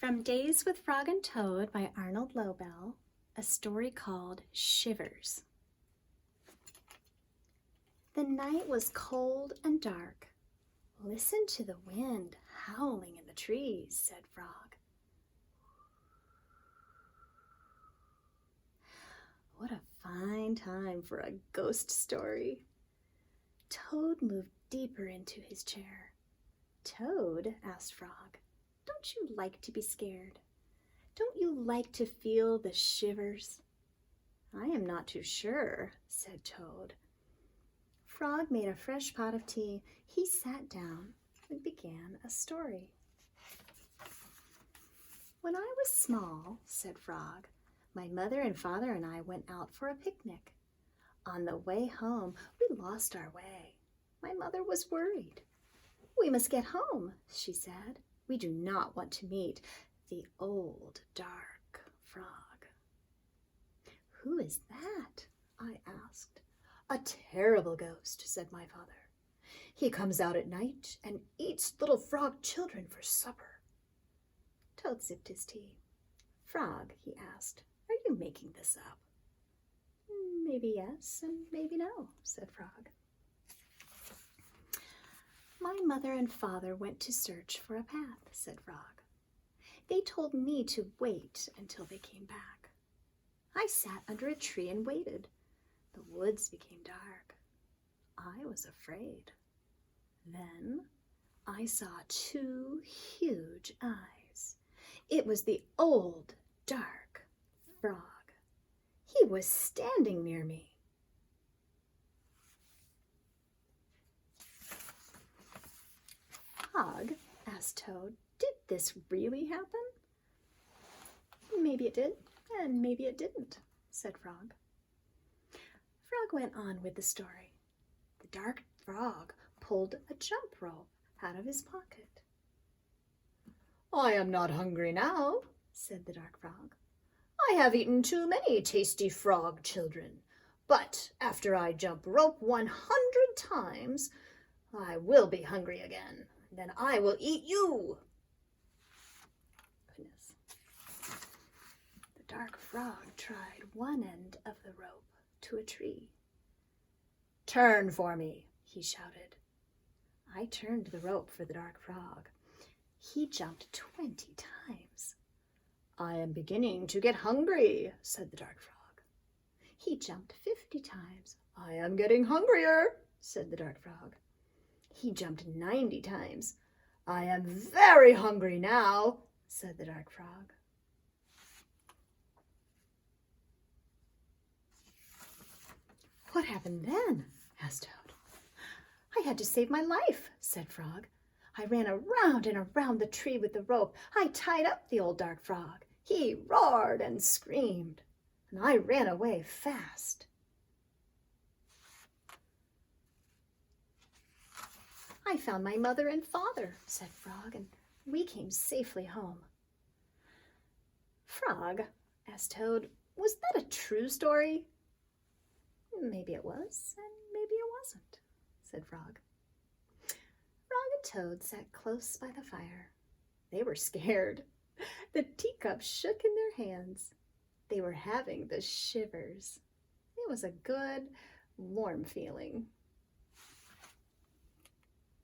From Days with Frog and Toad by Arnold Lobel, a story called Shivers. The night was cold and dark. Listen to the wind howling in the trees, said Frog. What a fine time for a ghost story. Toad moved deeper into his chair. Toad, asked Frog, don't you like to be scared? Don't you like to feel the shivers? I am not too sure, said Toad. Frog made a fresh pot of tea. He sat down and began a story. When I was small, said Frog, my mother and father and I went out for a picnic. On the way home, we lost our way. My mother was worried. We must get home, she said. We do not want to meet the old dark frog. Who is that? I asked. A terrible ghost, said my father. He comes out at night and eats little frog children for supper. Toad sipped his tea. Frog, he asked, are you making this up? Maybe yes and maybe no, said Frog. My mother and father went to search for a path, said Frog. They told me to wait until they came back. I sat under a tree and waited. The woods became dark. I was afraid. Then I saw two huge eyes. It was the old dark frog. He was standing near me. Frog, asked Toad, did this really happen? Maybe it did, and maybe it didn't, said Frog. Frog went on with the story. The dark frog pulled a jump rope out of his pocket. I am not hungry now, said the dark frog. I have eaten too many tasty frog children, but after I jump rope 100 times, I will be hungry again. Then I will eat you. Goodness. The dark frog tried one end of the rope to a tree. Turn for me, he shouted. I turned the rope for the dark frog. He jumped 20 times. I am beginning to get hungry, said the dark frog. He jumped 50 times. I am getting hungrier, said the dark frog. He jumped 90 times. I am very hungry now, said the dark frog. What happened then? Asked Toad. I had to save my life, said Frog. I ran around and around the tree with the rope. I tied up the old dark frog. He roared and screamed, and I ran away fast. I found my mother and father, said Frog, and we came safely home. Frog, asked Toad, was that a true story? Maybe it was, and maybe it wasn't, said Frog. Frog and Toad sat close by the fire. They were scared. The teacups shook in their hands. They were having the shivers. It was a good, warm feeling.